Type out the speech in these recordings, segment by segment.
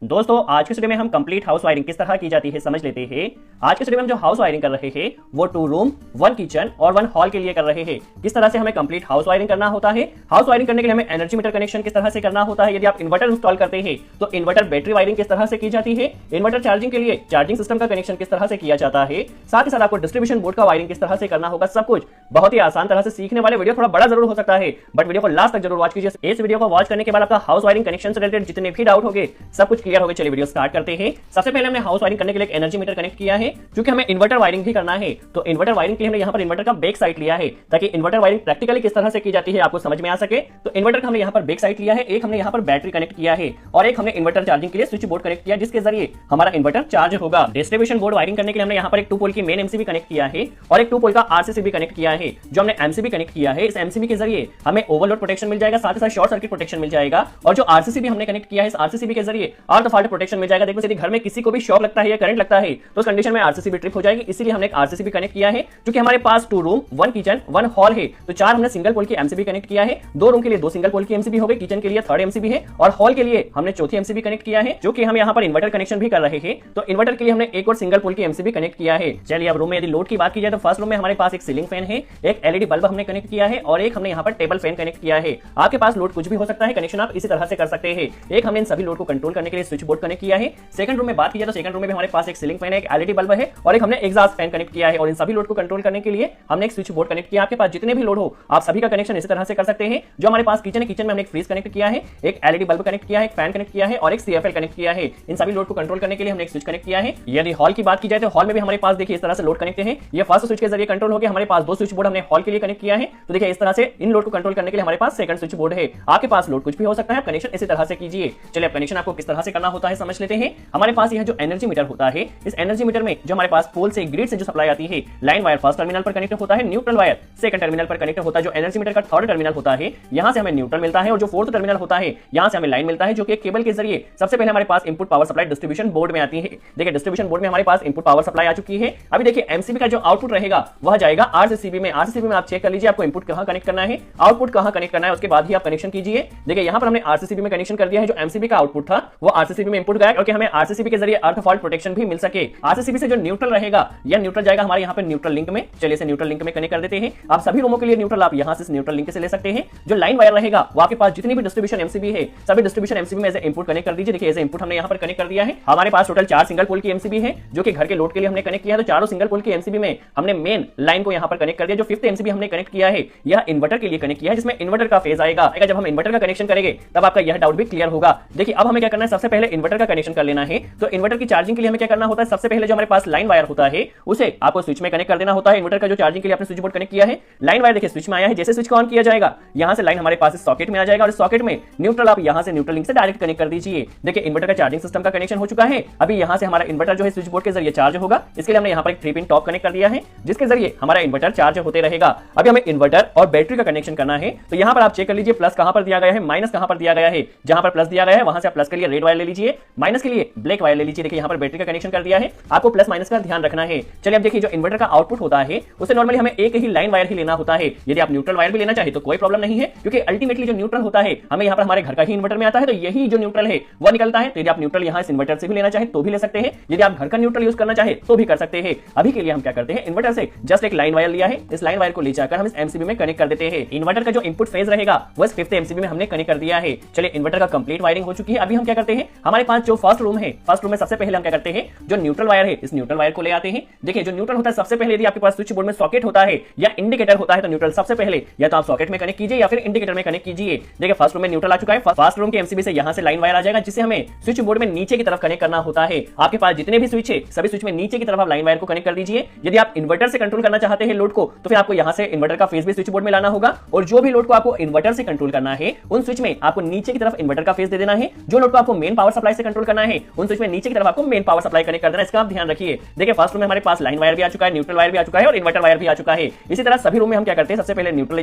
दोस्तों आज के स्टूडियो में हम कंप्लीट हाउस वायरिंग किस तरह की जाती है समझ लेते हैं। आज के स्टूडियो में हम जो हाउस वायरिंग कर रहे हैं वो 2 रूम 1 किचन और 1 हॉल के लिए कर रहे हैं। किस तरह से हमें कंप्लीट हाउस वायरिंग करना होता है। हाउस वायरिंग करने के लिए हमें एनर्जी मीटर कनेक्शन किस तरह से करना होता है। यदि आप इन्वर्टर इंस्टॉल करते हैं तो इन्वर्टर बैटरी वायरिंग किस तरह से की जाती है। इन्वर्टर चार्जिंग के लिए चार्जिंग सिस्टम का कनेक्शन किस तरह से किया जाता है। साथ ही साथ आपको डिस्ट्रीब्यूशन बोर्ड का वायरिंग किस तरह से करना होगा। सब कुछ बहुत ही आसान तरह से सीखने वाले वीडियो थोड़ा बड़ा जरूर हो सकता है बट वीडियो को लास्ट तक जरूर वॉच कीजिए। इस वीडियो को वॉच करने के बाद आपका हाउस वायरिंग कनेक्शन से रिलेटेड जितने भी डाउट होंगे सब कुछ क्लियर हो गए। चलिए वीडियो स्टार्ट करते हैं। सबसे पहले हमने हाउस वायरिंग करने के लिए एक एनर्जी मीटर कनेक्ट किया है क्योंकि हमें इन्वर्टर वायरिंग भी करना है। तो इन्वर्टर वायरिंग के लिए हमने यहाँ पर इन्वर्टर का बैक साइड लिया है ताकि इन्वर्टर वायरिंग प्रैक्टिकली किस तरह से की जाती है आपको समझ में आ सके। तो इन्वर्टर का हमने यहाँ पर बैक साइड लिया है, एक हमने यहाँ पर बैटरी कनेक्ट किया है और एक हमने इन्वर्टर चार्जिंग के लिए स्विच बोर्ड कनेक्ट किया जिसके जरिए हमारा इन्वर्टर चार्ज होगा। डिस्ट्रीब्यूशन बोर्ड वायरिंग करने के लिए हमने यहाँ पर एक 2 पोल की मेन एमसीबी कनेक्ट किया है और एक 2 पोल का आरसीसी कनेक्ट किया है। जो हमने एमसीबी कनेक्ट किया है इस एमसीबी के जरिए हमें ओवरलोड प्रोटेक्शन मिल जाएगा, साथ ही साथ शॉर्ट सर्किट प्रोटेक्शन मिल जाएगा। और जो आरसीसी हमने कनेक्ट किया है इस आरसीसी के जरिए अर्थ फॉल्ट प्रोटेक्शन मिल जाएगा। देखो यदि घर में किसी को भी शॉक लगता है या करंट लगता है तो उस कंडीशन में आरसीसी ट्रिप हो जाएगी, इसीलिए हमने एक आरसीसी कनेक्ट किया है। क्योंकि हमारे पास 2 रूम 1 किचन 1 हॉल है तो 4 हमने सिंगल पोल की एमसीबी कनेक्ट किया है। 2 रूम के लिए 2 सिंगल पोल की एमसीबी हो गई, किचन के लिए 3rd एमसीबी है और हॉल के लिए हमने 4थी एमसीबी कनेक्ट किया है जो कि हम यहाँ पर इन्वर्टर कनेक्शन भी कर रहे हैं। तो इन्वर्टर के लिए हमने एक और सिंगल पोल की एमसीबी कनेक्ट किया है। चलिए अब रूम में यदि लोड की बात की जाए तो फर्स्ट रूम में हमारे पास एक सीलिंग फैन है, एक एलईडी बल्ब हमने कनेक्ट किया है और एक हमने यहाँ पर टेबल फैन कनेक्ट किया है। आपके पास लोड कुछ भी हो सकता है, कनेक्शन आप इसी तरह से कर सकते हैं। एक हमने इन सभी लोड को कंट्रोल करने के लिए स्विच बोर्ड कनेक्ट किया है। सेकंड रूम में बात की जाए तो सेकंड रूम में हमारे पास एक सीलिंग फैन है, एक एलईडी बल्ब है और एक हमने एग्जॉस्ट फैन कनेक्ट किया है। और इन सभी लोड को कंट्रोल करने के लिए हमने एक स्विच बोर्ड कनेक्ट किया। आपके पास जितने भी लोड हो आप सभी का कनेक्शन इसी तरह से कर सकते हैं। जो हमारे पास किचन है, किचन में हमने एक फ्रीज कनेक्ट किया है, एक एलईडी बल्ब कनेक्ट किया है, एक फैन कनेक्ट किया है और एक सीएफएल कनेक्ट किया है। इन सभी लोड को कंट्रोल करने के लिए हमने एक स्विच कनेक्ट किया है। यदि हॉल की बात की जाए तो हॉल में भी हमारे पास देखिए इस तरह से लोड कनेक्ट है। ये फर्स्ट स्विच के जरिए कंट्रोल हो गया। हमारे पास 2 स्विच बोर्ड हमने हॉल के लिए कनेक्ट किया है। तो देखिए इस तरह से इन लोड को कंट्रोल करने के लिए हमारे पास सेकंड स्विच बोर्ड है। आपके पास लोड कुछ भी हो सकता है, कनेक्शन इसी तरह से कीजिए। चलिए अब कनेक्शन आपको किस तरह से करना होता है समझ लेते हैं। हमारे पास यह जो एनर्जी मीटर होता है इस एनर्जी मीटर में जो हमारे पास पोल से ग्रिड से जो सप्लाई आती है, लाइन वायर फर्स्ट टर्मिनल पर कनेक्ट होता है, न्यूट्रल वायर सेकंड टर्मिनल पर कनेक्ट होता है। जो एनर्जी मीटर का 3rd टर्मिनल होता है यहां से हमें न्यूट्रल मिलता है और जो 4th टर्मिनल होता है यहां से हमें लाइन मिलता है जो कि एक केबल के जरिए सबसे पहले हमारे पास input power supply distribution board में आती है। देखिए डिस्ट्रीब्यूशन बोर्ड में हमारे पास इनपुट पावर सप्लाई आ चुकी है। अभी देखिए एमसीबी का जो आउटपुट रहेगा वह जाएगा आरसीसीबी में। आरसीसीबी में आप चेक कर लीजिए आपको इनपुट कहां कनेक्ट करना है, आउटपुट कहां कनेक्ट करना है, उसके बाद ही आप कनेक्शन कीजिए। देखिए यहां पर हमने आरसीसीबी में कनेक्शन कर दिया है। जो एमसीबी का आउटपुट था वो आरसीसीबी में इनपुट गया क्योंकि हमें आरसीसीबी के जरिए अर्थ फॉल्ट प्रोटेक्शन भी मिल सके। आरसीसीबी से जो न्यूट्रल रहेगा यह न्यूट्रल जाएगा हमारे यहाँ पर न्यूट्रल लिंक में। चलिए इसे न्यूट्रल लिंक में कनेक्ट कर देते हैं। आप सभी रूमों के लिए न्यूट्रल आप यहां से न्यूट्रल लिंक से ले सकते हैं। जो लाइन वायर रहेगा वो आपके पास जितनी भी डिस्ट्रीब्यूशन एमसीबी है सभी डिस्ट्रीब्यूशन एमसीबी में एज इनपुट कनेक्ट कर दीजिए। देखिए एज इनपुट हमने यहाँ पर कनेक्ट कर दिया है। हमारे पास टोटल 4 सिंगल पोल की एमसीबी है जो कि घर के लोड के लिए हमने कनेक्ट किया है। तो चारों सिंगल पोल की एमसीबी में हमने मेन लाइन को यहाँ पर कनेक्ट कर दिया। जो 5th एमसीबी हमने कनेक्ट किया है यह इन्वर्टर के लिए कनेक्ट किया है जिसमें इन्वर्टर का फेज आएगा। जब हम इन्वर्टर का कनेक्शन करेंगे तब आपका यह डाउट भी क्लियर होगा। देखिए अब हमें क्या करना है, सबसे पहले इन्वर्टर का कनेक्शन कर लेना है। तो इन्वर्टर की चार्जिंग के लिए हमें क्या करना होता है, सबसे पहले जो हमारे पास लाइन वायर होता है उसे आपको स्विच में कनेक्ट कर देना होता है। इन्वर्टर का जो चार्जिंग के लिए आपने स्विच बोर्ड कनेक्ट किया है, लाइन वायर देखिए स्विच में आया है। जैसे स्विच को ऑन किया जाएगा यहां से लाइन हमारे पास इस सॉकेट में आ जाएगा और इस सॉकेट में न्यूट्रल आप यहां से न्यूट्रल लिंक से डायरेक्ट कनेक्ट कर दीजिए। देखिए इन्वर्टर का चार्जिंग सिस्टम का कनेक्शन हो चुका है। अभी यहां से हमारा इन्वर्टर जो है स्विच बोर्ड के जरिए चार्ज होगा। इसके लिए हमने यहां पर एक 3 पिन टॉप कनेक्ट कर दिया है जिसके जरिए हमारा इन्वर्टर चार्ज होते रहेगा। अभी हमें इन्वर्टर और बैटरी का कनेक्शन करना है। तो यहां पर आप चेक कर लीजिए प्लस कहां पर दिया गया है, माइनस कहां पर दिया गया है। जहां पर प्लस दिया गया है वहां से आप प्लस के लिए रेड वायर ले लीजिए, माइनस के लिए ब्लैक वायर ले लीजिए। देखिए यहां पर बैटरी का कनेक्शन कर दिया है। आपको प्लस माइनस का ध्यान रखना है। चलिए अब देखिए जो इन्वर्टर का आउटपुट होता है उसे नॉर्मली हमें एक ही लाइन वायर ही लेना होता है। यदि आप न्यूट्रल वायर भी लेना चाहे तो कोई प्रॉब्लम नहीं है क्योंकि अल्टीमेटली जो न्यूट्रल होता है हमें यहाँ पर हमारे घर का ही इन्वर्टर में आता है तो यही जो न्यूट्रल है वो निकलता है। तो यदि आप न्यूट्रल यहाँ इस इन्वर्टर से भी लेना चाहे तो भी ले सकते हैं। यदि आप घर का न्यूट्रल यूज करना चाहे तो भी कर सकते हैं। अभी के लिए हम क्या करते हैं, इन्वर्टर से जस्ट एक लाइन वायर लिया है, इस लाइन वायर को ले जाकर हम इस एमसीबी में कनेक्ट कर देते हैं। इन्वर्टर का जो इनपुट फेज रहेगा वो इस 5th एमसीबी में हमने कनेक्ट कर दिया है। चलिए इन्वर्टर का कंप्लीट वायरिंग हो चुकी है। अभी हम क्या करते हैं, हमारे पास जो फर्स्ट रूम है, फर्स्ट रूम में सबसे पहले हम क्या करते हैं, जो न्यूट्रल वायर है इस न्यूट्रल वायर को ले आते हैं। देखिए जो न्यूट्रल होता है सबसे पहले यदि आपके पास स्विच बोर्ड में सॉकेट होता है या इंडिकेटर होता है तो न्यूट्रल सबसे पहले या तो आप सॉकेट में कनेक्ट कीजिए या फिर इंडिकेटर में कनेक्ट कीजिए। देखिए फर्स्ट रूम में न्यूट्रल आ चुका है। फर्स्ट रूम के एमसीबी से यहां से लाइन वायर आ जाएगा जिसे हमें स्विच बोर्ड में नीचे की तरफ कनेक्ट करना होता है। आपके पास जितने भी स्विच है सभी स्विच में नीचे की तरफ आप लाइन वायर को कनेक्ट कर दीजिए। यदि आप इन्वर्टर से कंट्रोल करना चाहते हैं लोड को तो फिर आपको यहां से इन्वर्टर का फेज भी स्विच बोर्ड में लाना होगा और जो भी लोड को आपको इन्वर्टर से कंट्रोल करना है उन स्विच में आपको नीचे की तरफ इन्वर्टर का फेज दे देना है। जो लोड को आपको मेन पावर सप्लाई से कंट्रोल करना है उन स्विच में नीचे की तरफ आपको मेन पावर सप्लाई कनेक्ट कर देना है। इसका आप ध्यान रखिए। देखिए फर्स्ट रूम में हमारे पास लाइन वायर भी आ चुका है, न्यूट्रल वायर भी आ चुका है और इन्वर्टर वायर भी आ चुका है। इसी तरह सभी रूम में हम क्या करते हैं, सबसे पहले न्यूट्रल ले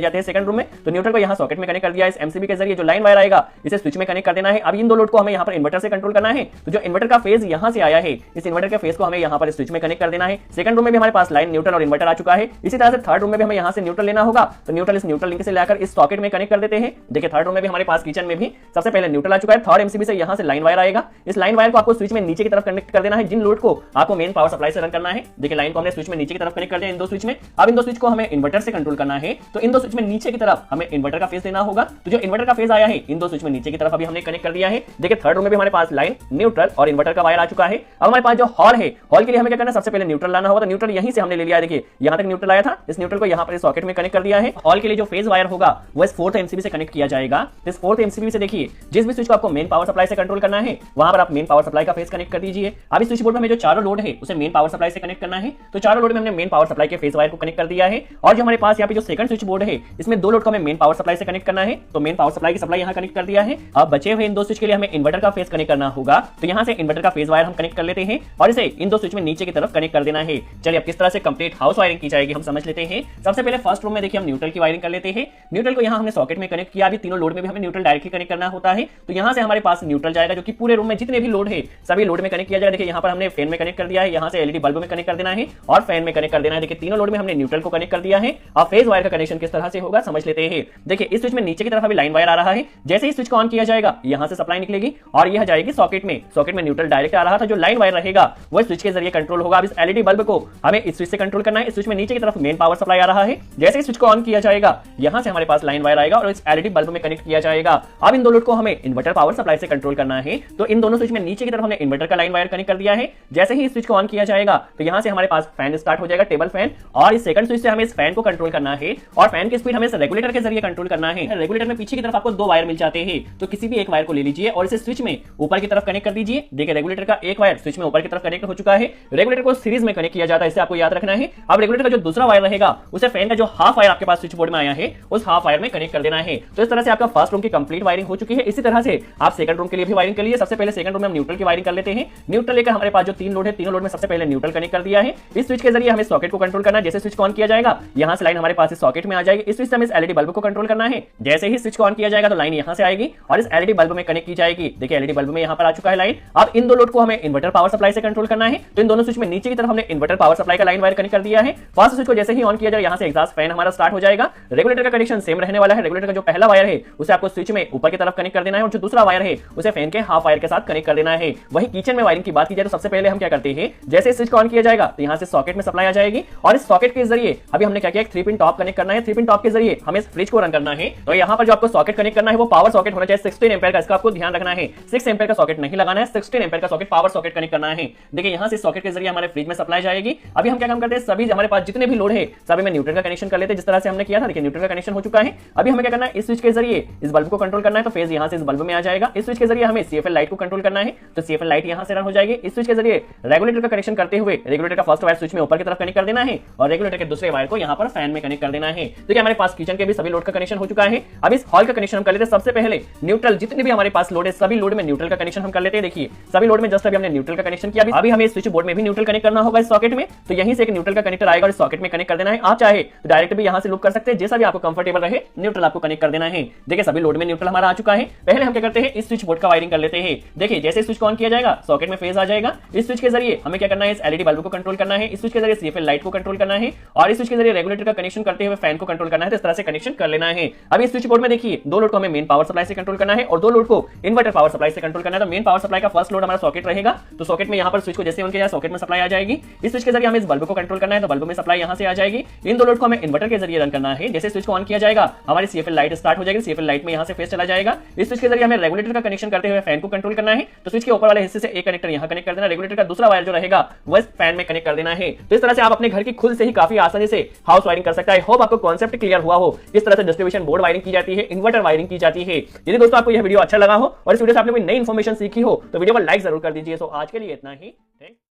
जाते हैं सेकंड रूम में। तो न्यूट्रल को यहां सॉकेट में कनेक्ट कर दिया। इस एमसीबी के जरिए जो लाइन वायर आएगा इसे स्विच में कनेक्ट कर देना है। अब इन दो लोड को हमें यहां पर इन्वर्टर से कंट्रोल करना है। तो जो इन्वर्टर का फेज यहां से आया है इस इन्वर्टर के फेज को हमें यहां पर स्विच में कनेक्ट कर देना है। सेकंड रूम में भी हमारे पास लाइन न्यूट्रल और इन्वर्टर आ चुका है। इसी तरह से थर्ड रूम में भी हमें यहां से न्यूट्रल लेना होगा। तो न्यूट्रल इस न्यूट्रल लिंक से लेकर इस सॉकेट में कनेक्ट कर देते हैं। देखिए थर्ड रूम में भी हमारे पास किचन में भी सबसे पहले न्यूट्रल आ चुका है। थर्ड एमसीबी से यहां से लाइन वायर आएगा। इस लाइन वायर को आपको स्विच में नीचे की तरफ कनेक्ट कर देना है, जिन लोड को आपको मेन पावर सप्लाई से रन करना है। देखिए लाइन को हमने स्विच में नीचे की तरफ कनेक्ट कर दिया इन दो स्विच में। अब इन दो स्विच को हमें इन्वर्टर से कंट्रोल करना है, तो इन दो स्विच में नीचे की तरफ हमें इन्वर्टर का फेज देना होगा। तो जो इन्वर्टर का फेज आया है इन दो स्विच में नीचे की तरफ अभी हमने कनेक्ट कर दिया है। देखिए थर्ड रो में भी हमारे पास लाइन, न्यूट्रल और इन्वर्टर का वायर आ चुका है। अब हमारे पास जो हॉल है, हॉल के लिए हमें क्या करना है, सबसे पहले न्यूट्रल लाना होगा। तो न्यूट्रल यहीं से हमने ले लिया है, देखिए यहां तक न्यूट्रल आया था, इस न्यूट्रल को यहां पर सॉकेट में कनेक्ट कर दिया है। हॉल के लिए जो फेज वायर होगा वो इस 4th एमसीबी से कनेक्ट किया जाएगा। इस 4th एमसीबी से देखिए जिस भी स्विच को आपको मेन पावर सप्लाई से कंट्रोल करना है वहां पर आप मेन पावर सप्लाई का फेज कनेक्ट कर दीजिए। अब इस स्विच बोर्ड में हमें जो चारों लोड है उसे मेन पावर सप्लाई से कनेक्ट करना है, तो चारों लोड में हमने मेन पावर सप्लाई के फेज वायर को कनेक्ट कर दिया है। और जो हमारे पास यहाँ पे जो सेकंड स्विच बोर्ड है इसमें दो लोड को हमें मेन पावर सप्लाई से कनेक्ट करना है, तो मेन पावर सप्लाई की सप्लाई यहाँ कनेक्ट कर दिया है। अब बचे हुए इन दो स्विच के लिए हमें इन्वर्टर का फेज कनेक्ट करना होगा, तो यहाँ से इन्वर्टर का फेज वायर हम कनेक्ट कर लेते हैं और इसे इन दो स्विच में नीचे की तरफ कनेक्ट कर देना है। चलिए अब किस तरह से कंप्लीट हाउस वायरिंग की जाएगी हम समझ लेते हैं। सबसे पहले फर्स्ट रूम में देखिए हम न्यूट्रल की वायरिंग कर लेते हैं। न्यूट्रल को यहाँ हमने सॉकेट में कनेक्ट किया। अभी तीनों लोड में भी हमें न्यूट्रल डायरेक्टली कनेक्ट करना होता है, तो यहाँ से हमारे पास न्यूट्रल जाएगा जो कि पूरे रूम में जितने भी लोड है सभी लोड में कनेक्ट किया जाएगा। देखिए यहाँ पर हमने फैन में कनेक्ट कर दिया है, यहाँ से एलईडी बल्ब में कनेक्ट कर देना है और फैन में कनेक्ट कर देना है। देखिए तीनों लोड में हमने न्यूट्रल को कनेक्ट कर दिया है। अब फेज वायर का कनेक्शन किस तरह से होगा समझ लेते हैं। देखिए इस स्विच में नीचे की तरफ अभी लाइन वायर आ रहा है, जैसे ही स्विच को ऑन किया जाएगा यहाँ से सप्लाई निकलेगी और यह जाएगी सॉकेट में। सॉकेट में न्यूट्रल डायरेक्ट आ रहा था, जो लाइन वायर रहेगा वो स्विच के जरिए कंट्रोल होगा। अब इस एलईडी बल्ब को हमें इस स्विच से कंट्रोल करना है। इस स्विच में नीचे की तरफ मेन पावर सप्लाई आ रहा है, जैसे ही स्विच को ऑन किया जाएगा यहाँ से हमारे पास लाइन वायर आएगा और इस एलईडी बल्ब में कनेक्ट किया जाएगा। अब इन दो लोड को हमें इन्वर्टर पावर सप्लाई से कंट्रोल करना है, तो इन दोनों स्विच में नीचे की तरफ हमने इन्वर्टर का लाइन वायर कनेक्ट कर दिया है। जैसे ही इस स्विच को ऑन किया जाएगा तो यहाँ से हमारे पास फैन स्टार्ट हो जाएगा, टेबल फैन, और इस सेकंड स्विच से हमें इस फैन को कंट्रोल करना है और फैन की स्पीड हमें इस रेगुलेटर के जरिए कंट्रोल करना है। रेगुलेटर में पीछे की तरफ आपको दो वायर मिल जाते हैं, तो किसी भी एक वायर को ले लीजिए और इसे स्विच में ऊपर की तरफ कनेक्ट कर दीजिए। देखिए रेगुलेटर का एक वायर स्विच में ऊपर की तरफ कनेक्ट हो चुका है। रेगुलेटर को सीरीज में कनेक्ट किया जाता है, इसे आपको याद रखना है। अब रेगुलेटर का जो दूसरा वायर रहेगा उसे फैन का जो हाफ वायर आपके पास स्विच बोर्ड में आया है उस हाफ वायर में कनेक्ट कर देना है। तो इस तरह से आपका फर्स्ट रूम की कंप्लीट वायरिंग हो चुकी है। इसी तरह से आप सेकंड रूम के लिए भी वायरिंग कर लीजिए। सबसे पहले सेकंड रूम में हम न्यूट्रल की वायरिंग कर लेते हैं। न्यूट्रल लेकर हमारे पास जो तीन लोड है, तीनों लोड में सबसे पहले न्यूट्रल कनेक्ट कर दिया है। इस स्विच के जरिए हमें सॉकेट को कंट्रोल करना है। जैसे स्विच को ऑन किया जाएगा यहाँ से लाइन हमारे पास इस सॉकेट में आ जाएगी। इस स्विच से हमें इस एलईडी बल्ब को कंट्रोल करना है। जैसे ही स्विच को ऑन किया जाएगा तो लाइन यहाँ से आएगी और इस एलईडी बल्ब में कनेक्ट की जाएगी। देखिए एलईडी बल्ब में यहाँ पर आ चुका है लाइन। अब इन दो लोड को हमें इन्वर्टर पावर सप्लाई से कंट्रोल करना है, तो इन दोनों स्विच में नीचे की तरफ हमने इन्वर्टर पावर सप्लाई का लाइन वायर कनेक्ट कर दिया है। फर्स्ट स्विच को जैसे ही ऑन किया जाए यहाँ से एग्जॉस्ट फैन हमारा स्टार्ट हो जाएगा। रेगुलेटर का कनेक्शन सेम रहने वाला है। रेगुलेटर का जो पहला वायर है उसे आपको स्विच में ऊपर की तरफ कनेक्ट कर देना है और जो दूसरा वायर है उसे फैन के हाफ वायर के साथ कनेक्ट कर देना है। वही किचन में वायरिंग की बात की जाए तो सबसे पहले हम क्या करते हैं, जैसे स्विच को ऑन किया जाएगा तो यहाँ से सॉकेट में सप्लाई आ जाएगी और इस सॉकेट के जरिए अभी हमने क्या किया, 3 पिन टॉप कनेक्ट करना है। 3 पिन टॉप के जरिए हमें इस फ्रिज को रन करना है। तो यहाँ पर जो आपको सॉकेट कनेक्ट करना है वो पावर सॉकेट होना चाहिए 16 एम्पीयर का, इसका आपको ध्यान रखना है। 6 एम्पीयर का सॉकेट नहीं लगाना है, 16 एम्पीयर का सॉकेट पावर सॉकेट कनेक्ट करना है। देखिए यहाँ से सॉकेट के जरिए हमारे फ्रिज में सप्लाई जाएगी। अभी हम क्या काम करते हैं, सभी हमारे पास जितने भी लोड है सभी में न्यूट्रल का कनेक्शन कर लेते हैं, जिस तरह से हमने किया था। देखिए न्यूट्रल का कनेक्शन हो चुका है। अभी हमें क्या करना है, इस स्विच के जरिए इस बल्ब को कंट्रोल करना है, तो फेज यहाँ से इस बल्ब में आ जाएगा। इस स्विच के जरिए हमें सीएफएल लाइट को कंट्रोल करना है, तो सीएफएल लाइट यहाँ से रन हो जाएगी। इस स्विच के जरिए रेगुलेटर का कनेक्शन करते हुए रेगुलेटर का फर्स्ट वायर स्विच में ऊपर की तरफ कनेक्ट कर देना है और रेगुलेटर के दूसरे वायर को यहाँ पर फैन में कनेक्ट कर देना है। देखिए हमारे पास किचन के भी सभी लोड का कनेक्शन हो चुका है। अब इस हॉल का कनेक्शन हम कर लेते हैं। सबसे पहले न्यूट्रल, जितने भी हमारे पास लोड है सभी लोड में न्यूट्रल का कनेक्शन हम कर लेते हैं। देखिए सभी लोड में जस्ट अभी हमने न्यूट्रल का कनेक्शन किया। अभी हमें स्विच बोर्ड में भी न्यूट्रल कनेक्ट करना होगा इस सॉकेट में, तो यहीं से एक न्यूट्रल का कनेक्टर आएगा और इस सॉकेट में कनेक्ट कर देना है। आप चाहे तो डायरेक्ट भी यहाँ से लूप कर सकते हैं, जैसा भी आपको कंफर्टेबल रहे न्यूट्रल आपको कनेक्ट कर देना है। देखिए सभी लोड में न्यूट्रल हमारा आ चुका है। पहले हम क्या करते हैं, इस स्विच बोर्ड का वायरिंग कर लेते हैं। देखिए जैसे स्विच को ऑन किया जाएगा सॉकेट में फेज आ जाएगा। इस स्विच के जरिए हमें क्या करना है, इस एलईडी बल्ब को कंट्रोल करना है, इस स्विच के जरिए सीएफएल लाइट को कंट्रोल करना है और इस स्विच के जरिए रेगुलेटर का कनेक्शन करते हुए फैन को कंट्रोल करना है। तो इस तरह से कनेक्शन कर लेना है। अभी स्विच बोर्ड में देखिए दो लोड को हमें मेन पावर सप्लाई से कंट्रोल करना है और दो लोड को इन्वर्टर पावर सप्लाई से कंट्रोल करना है। तो मेन पावर सप्लाई का फर्स्ट लोड हमारा सॉकेट रहेगा, तो सॉकेट में यहाँ पर स्विच को जैसे ऑन किया जाए सॉकेट में सप्लाई आ जाएगी। इस स्विच के जरिए हमें इस बल्ब को कंट्रोल करना है, तो बल्ब में सप्लाई यहाँ से आ जाएगी। इन दो लोड को हमें इन्वर्टर के जरिए रन करना है। जैसे स्विच को ऑन किया जाएगा हमारी सीएफएल लाइट स्टार्ट हो जाएगी। सीएफएल लाइट में यहाँ से फेस चला जाएगा। इस स्विच के जरिए हमें रेगुलेटर का कनेक्शन करते हुए फैन को कंट्रोल करना है, तो स्विच के ऊपर वाले हिस्से से एक कनेक्टर यहाँ कनेक्ट कर देना। रेगुलेटर का दूसरा वायर जो रहेगा वह फैन में कनेक्ट कर देना है। तो इस तरह से आप अपने घर की खुद से ही काफी आसानी से हाउस वायरिंग कर सकता है। होप आपको कॉन्सेप्ट क्लियर हुआ हो, इस तरह से डिस्ट्रीब्यूशन बोर्ड वायरिंग की जाती है, इन्वर्टर वायरिंग की जाती है। यदि दोस्तों आपको यह वीडियो अच्छा लगा हो और इस वीडियो से आपने कोई नई इन्फॉर्मेशन सीखी हो तो वीडियो को लाइक जरूर कर दीजिए। सो आज के लिए इतना ही।